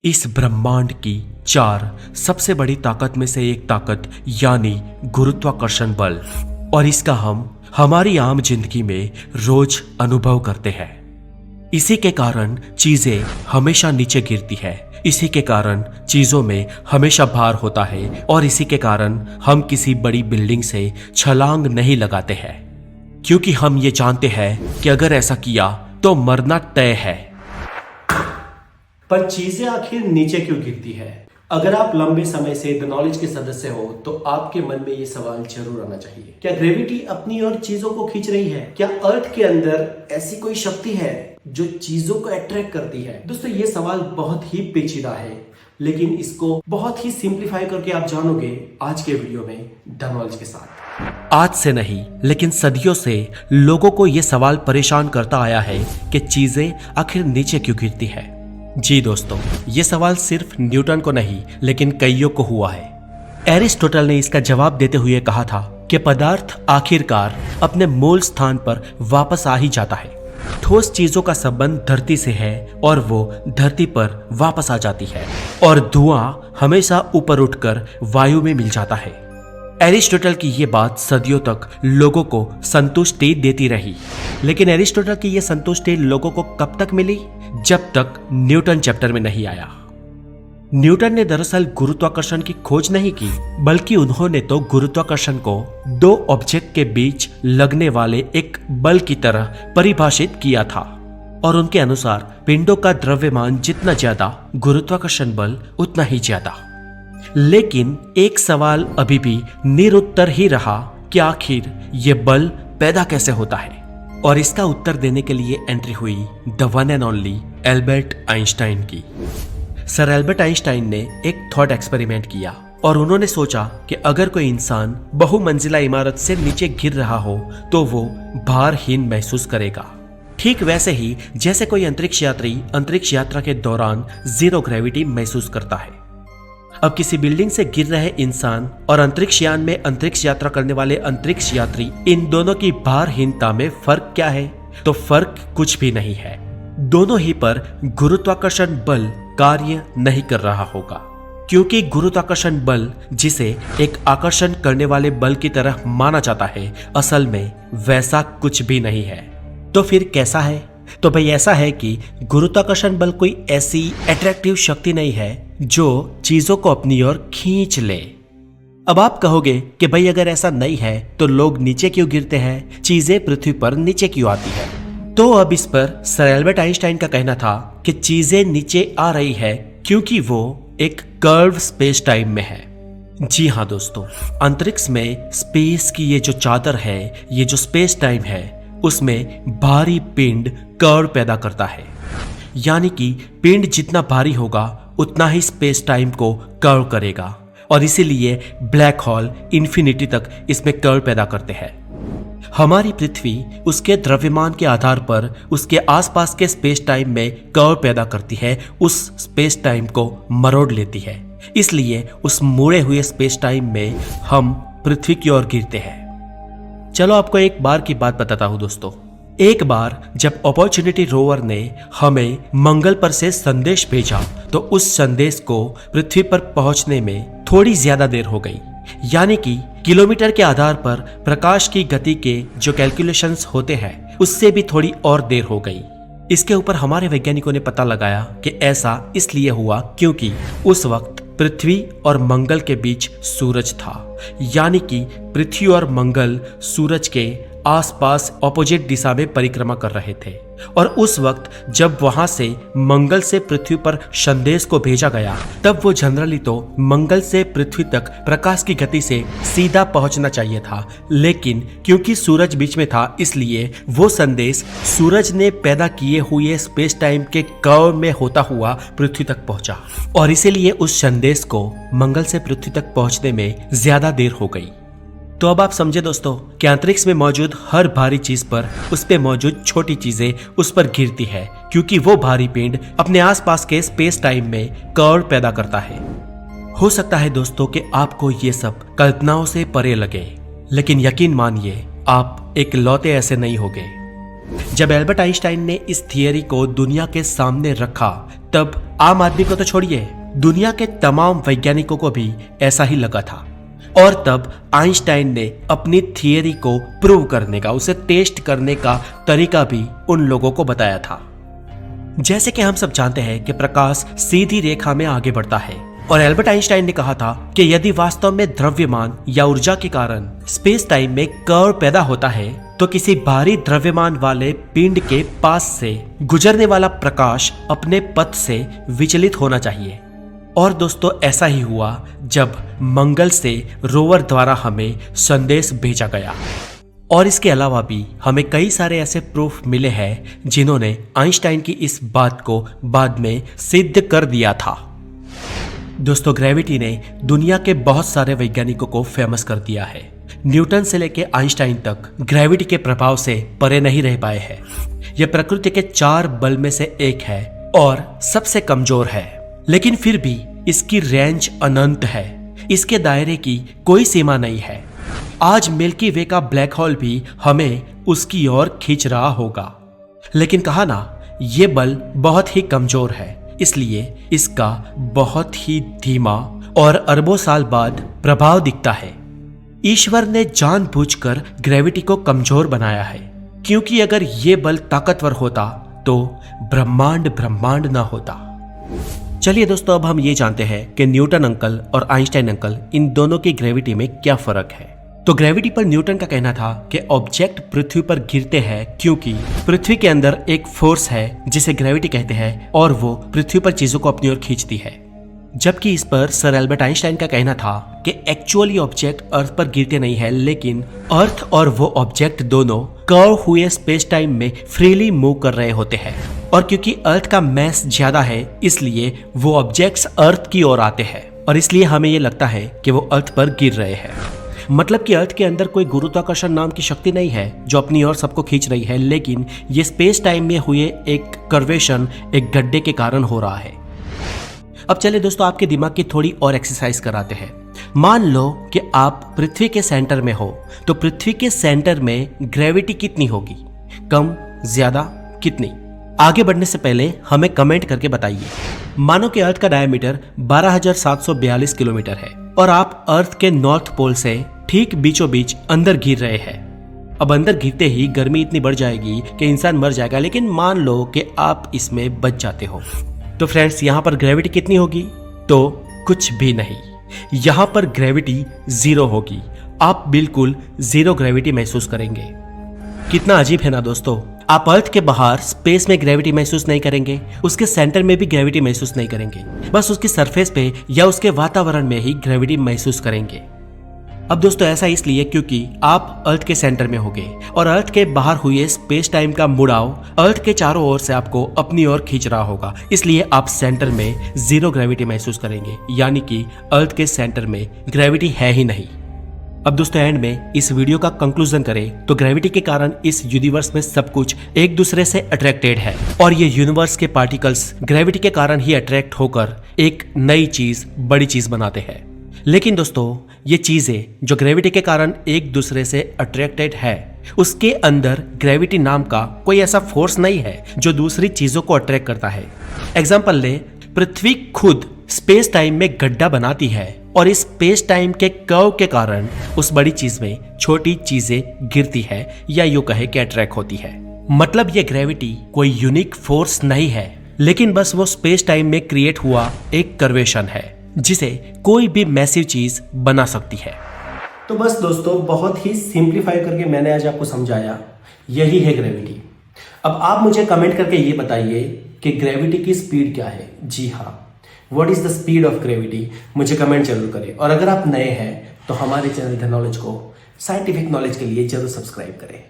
इस ब्रह्मांड की 4 सबसे बड़ी ताकत में से एक ताकत यानी गुरुत्वाकर्षण बल, और इसका हम हमारी आम जिंदगी में रोज अनुभव करते हैं। इसी के कारण चीजें हमेशा नीचे गिरती है, इसी के कारण चीजों में हमेशा भार होता है, और इसी के कारण हम किसी बड़ी बिल्डिंग से छलांग नहीं लगाते हैं, क्योंकि हम ये जानते हैं कि अगर ऐसा किया तो मरना तय है। पर चीजें आखिर नीचे क्यों गिरती है? अगर आप लंबे समय से द नॉलेज के सदस्य हो तो आपके मन में ये सवाल जरूर आना चाहिए, क्या ग्रेविटी अपनी ओर चीजों को खींच रही है? क्या अर्थ के अंदर ऐसी कोई शक्ति है जो चीजों को अट्रैक्ट करती है? दोस्तों, ये सवाल बहुत ही पेचीदा है, लेकिन इसको बहुत ही सिंप्लीफाई करके आप जानोगे आज के वीडियो में द नॉलेज के साथ। आज से नहीं लेकिन सदियों से लोगों को यह सवाल परेशान करता आया है कि चीजें आखिर नीचे क्यों गिरती है। जी दोस्तों, ये सवाल सिर्फ न्यूटन को नहीं लेकिन कईयों को हुआ है। एरिस्टोटल ने इसका जवाब देते हुए कहा था कि पदार्थ आखिरकार अपने मूल स्थान पर वापस आ ही जाता है। ठोस चीजों का संबंध धरती से है और वो धरती पर वापस आ जाती है, और धुआं हमेशा ऊपर उठकर वायु में मिल जाता है। एरिस्टोटल की ये बात सदियों तक लोगों को संतुष्टि देती रही, लेकिन एरिस्टोटल की ये संतुष्टि लोगों को कब तक मिली? जब तक न्यूटन चैप्टर में नहीं आया। न्यूटन ने दरअसल गुरुत्वाकर्षण की खोज नहीं की, बल्कि उन्होंने तो गुरुत्वाकर्षण को 2 ऑब्जेक्ट के बीच लगने वाले एक बल की तरह परिभाषित किया था, और उनके अनुसार पिंडों का द्रव्यमान जितना ज्यादा, गुरुत्वाकर्षण बल उतना ही ज्यादा। लेकिन एक सवाल अभी भी निरुत्तर ही रहा कि आखिर ये बल पैदा कैसे होता है, और इसका उत्तर देने के लिए एंट्री हुई the one and only Albert Einstein की। सर एल्बर्ट आइंस्टाइन ने एक थॉट एक्सपेरिमेंट किया, और उन्होंने सोचा कि अगर कोई इंसान बहुमंजिला इमारत से नीचे गिर रहा हो तो वो भारहीन महसूस करेगा, ठीक वैसे ही जैसे कोई अंतरिक्ष यात्री अंतरिक्ष यात्रा के दौरान जीरो ग्रेविटी महसूस करता है। अब किसी बिल्डिंग से गिर रहे इंसान और अंतरिक्ष यान में अंतरिक्ष यात्रा करने वाले अंतरिक्ष यात्री, इन दोनों की भारहीनता में फर्क क्या है? तो फर्क कुछ भी नहीं है। दोनों ही पर गुरुत्वाकर्षण बल कार्य नहीं कर रहा होगा, क्योंकि गुरुत्वाकर्षण बल, जिसे एक आकर्षण करने वाले बल की तरह माना जाता है, असल में वैसा कुछ भी नहीं है। तो फिर कैसा है? तो भाई ऐसा है कि गुरुत्वाकर्षण बल कोई ऐसी अट्रैक्टिव शक्ति नहीं है जो चीजों को अपनी ओर खींच ले। अब आप कहोगे कि भाई अगर ऐसा नहीं है तो लोग नीचे क्यों गिरते हैं, चीजें पृथ्वी पर नीचे क्यों आती है? तो अब इस पर सर एल्बर्ट आइंस्टाइन का कहना था कि चीजें नीचे आ रही है क्योंकि वो एक कर्व स्पेस टाइम में है। जी हाँ दोस्तों, अंतरिक्ष में स्पेस की ये जो चादर है, ये जो स्पेस टाइम है, उसमें भारी पिंड कर्व पैदा करता है। यानी कि पिंड जितना भारी होगा उतना ही स्पेस टाइम को कर्व करेगा, और इसीलिए ब्लैक होल इन्फिनिटी तक इसमें कर्व पैदा करते हैं। हमारी पृथ्वी उसके द्रव्यमान के आधार पर उसके आसपास के स्पेस टाइम में कर्व पैदा करती है, उस स्पेस टाइम को मरोड़ लेती है। इसलिए उस मोड़े हुए स्पेस टाइम में हम पृथ्वी की ओर गिरते हैं। चलो आपको एक बार की बात बताता हूं दोस्तों। एक बार जब अपॉर्चुनिटी रोवर ने हमें मंगल पर से संदेश भेजा तो उस संदेश को पृथ्वी पर पहुंचने में थोड़ी ज्यादा देर हो गई, यानी कि किलोमीटर के आधार पर प्रकाश की गति के जो कैलकुलेशंस होते हैं उससे भी थोड़ी और देर हो गई। इसके ऊपर हमारे वैज्ञानिकों ने पता लगाया कि ऐसा इसलिए हुआ क्योंकि उस वक्त पृथ्वी और मंगल के बीच सूरज था, यानी कि पृथ्वी और मंगल सूरज के आसपास ऑपोजिट दिशा में परिक्रमा कर रहे थे, और उस वक्त जब वहां से मंगल से पृथ्वी पर संदेश को भेजा गया तब वो जनरली तो मंगल से पृथ्वी तक प्रकाश की गति से सीधा पहुंचना चाहिए था, लेकिन क्योंकि सूरज बीच में था इसलिए वो संदेश सूरज ने पैदा किए हुए स्पेस टाइम के कर्व में होता हुआ पृथ्वी तक पहुंचा, और इसीलिए उस संदेश को मंगल से पृथ्वी तक पहुंचने में ज्यादा देर हो गई। तो अब आप समझे दोस्तों कि अंतरिक्ष में मौजूद हर भारी चीज पर उस पे मौजूद छोटी चीजें उस पर गिरती है, क्योंकि वो भारी पिंड अपने आसपास के स्पेस टाइम में कर्व पैदा करता है। हो सकता है दोस्तों कि आपको ये सब कल्पनाओं से परे लगे, लेकिन यकीन मानिए आप इकलौते ऐसे नहीं होगे। जब एल्बर्ट आइंस्टाइन ने इस थियरी को दुनिया के सामने रखा तब आम आदमी को तो छोड़िए, दुनिया के तमाम वैज्ञानिकों को भी ऐसा ही लगा था। और तब आइंस्टाइन ने अपनी थियरी को प्रूव करने का, उसे टेस्ट करने का तरीका भी उन लोगों को बताया था। जैसे कि हम सब जानते हैं कि प्रकाश सीधी रेखा में आगे बढ़ता है, और एल्बर्ट आइंस्टाइन ने कहा था कि यदि वास्तव में द्रव्यमान या ऊर्जा के कारण स्पेस टाइम में कर्व पैदा होता है तो किसी भारी द्रव्यमान वाले पिंड के पास से गुजरने वाला प्रकाश अपने पथ से विचलित होना चाहिए। और दोस्तों ऐसा ही हुआ जब मंगल से रोवर द्वारा हमें संदेश भेजा गया। और इसके अलावा भी हमें कई सारे ऐसे प्रूफ मिले हैं जिन्होंने आइंस्टाइन की इस बात को बाद में सिद्ध कर दिया था। दोस्तों ग्रेविटी ने दुनिया के बहुत सारे वैज्ञानिकों को फेमस कर दिया है। न्यूटन से लेकर आइंस्टाइन तक ग्रेविटी के प्रभाव से परे नहीं रह पाए हैं। यह प्रकृति के 4 बल में से एक है और सबसे कमजोर है, लेकिन फिर भी इसकी रेंज अनंत है। इसके दायरे की कोई सीमा नहीं है। आज मिल्की वे का ब्लैक होल भी हमें उसकी ओर खींच रहा होगा, लेकिन कहा ना, ये बल बहुत ही कमजोर है, इसलिए इसका बहुत ही धीमा और अरबों साल बाद प्रभाव दिखता है। ईश्वर ने जानबूझकर ग्रेविटी को कमजोर बनाया है, क्योंकि अगर ये बल ताकतवर होता तो ब्रह्मांड ना होता। चलिए दोस्तों, अब हम ये जानते हैं कि न्यूटन अंकल और आइंस्टाइन अंकल इन दोनों की ग्रेविटी में क्या फर्क है। तो ग्रेविटी पर न्यूटन का कहना था कि ऑब्जेक्ट पृथ्वी पर गिरते हैं क्योंकि पृथ्वी के अंदर एक फोर्स है जिसे ग्रेविटी कहते हैं और वो पृथ्वी पर चीजों को अपनी ओर खींचती है। जबकि इस पर सर एल्बर्ट आइंस्टाइन का कहना था कि एक्चुअली ऑब्जेक्ट अर्थ पर गिरते नहीं है, लेकिन अर्थ और वो ऑब्जेक्ट दोनों कर्व हुए स्पेस टाइम में फ्रीली मूव कर रहे होते हैं, और क्योंकि अर्थ का मैस ज्यादा है इसलिए वो ऑब्जेक्ट्स अर्थ की ओर आते हैं, और इसलिए हमें ये लगता है कि वो अर्थ पर गिर रहे हैं। मतलब कि अर्थ के अंदर कोई गुरुत्वाकर्षण नाम की शक्ति नहीं है जो अपनी ओर सबको खींच रही है, लेकिन ये स्पेस टाइम में हुए एक कर्वेशन, एक गड्ढे के कारण हो रहा है। अब चलिए दोस्तों, आपके दिमाग की थोड़ी और एक्सरसाइज कराते हैं। मान लो कि आप पृथ्वी के सेंटर में हो, तो पृथ्वी के सेंटर में ग्रेविटी कितनी होगी? कम, ज्यादा, कितनी? आगे बढ़ने से पहले हमें कमेंट करके बताइए। मानो कि अर्थ का डायमीटर 12,742 किलोमीटर है और आप अर्थ के नॉर्थ पोल से ठीक बीचों बीच अंदर गिर रहे हैं। अब अंदर गिरते ही गर्मी इतनी बढ़ जाएगी कि इंसान मर जाएगा, लेकिन मान लो कि आप इसमें बच जाते हो। तो फ्रेंड्स, यहाँ पर ग्रेविटी कितनी होगी? तो कुछ भी नहीं, यहाँ पर ग्रेविटी 0 होगी। आप बिल्कुल 0 ग्रेविटी महसूस करेंगे। कितना अजीब है ना दोस्तों। आप अर्थ के बाहर स्पेस में ग्रेविटी महसूस नहीं करेंगे, उसके सेंटर में भी ग्रेविटी महसूस नहीं करेंगे, बस उसकी सरफेस पे या उसके वातावरण में ही ग्रेविटी महसूस करेंगे। अब दोस्तों ऐसा इसलिए क्योंकि आप अर्थ के सेंटर में होंगे और अर्थ के बाहर हुए स्पेस टाइम का मुड़ाव अर्थ के चारों ओर से आपको अपनी ओर खींच रहा होगा, इसलिए आप सेंटर में 0 ग्रेविटी महसूस करेंगे, यानी कि अर्थ के सेंटर में ग्रेविटी है ही नहीं। अब दोस्तों एंड में इस वीडियो का कंक्लूजन करें तो ग्रेविटी के कारण इस यूनिवर्स में सब कुछ एक दूसरे से अट्रैक्टेड है, और ये यूनिवर्स के पार्टिकल्स ग्रेविटी के कारण ही अट्रैक्ट होकर एक नई चीज, बड़ी चीज बनाते हैं। लेकिन दोस्तों ये चीजें जो ग्रेविटी के कारण एक दूसरे से अट्रैक्टेड है, उसके अंदर ग्रेविटी नाम का कोई ऐसा फोर्स नहीं है जो दूसरी चीजों को अट्रैक्ट करता है। एग्जाम्पल ले, पृथ्वी खुद स्पेस टाइम में गड्ढा बनाती है और इस स्पेस टाइम के कर्व के कारण उस बड़ी चीज में छोटी चीजें गिरती है या यूं कहे कि अट्रैक्ट होती है। मतलब ये ग्रेविटी कोई यूनिक फोर्स नहीं है, लेकिन बस वो स्पेस टाइम में क्रिएट हुआ एक कर्वेशन है जिसे कोई भी मैसिव चीज बना सकती है। तो बस दोस्तों, बहुत ही सिंप्लीफाई करके मैंने आज आपको समझाया, यही है ग्रेविटी। अब आप मुझे कमेंट करके ये बताइए कि ग्रेविटी की स्पीड क्या है। जी हाँ, what is the speed of gravity, मुझे कमेंट जरूर करें। और अगर आप नए हैं तो हमारे चैनल द नॉलेज को साइंटिफिक नॉलेज के लिए जरूर सब्सक्राइब करें।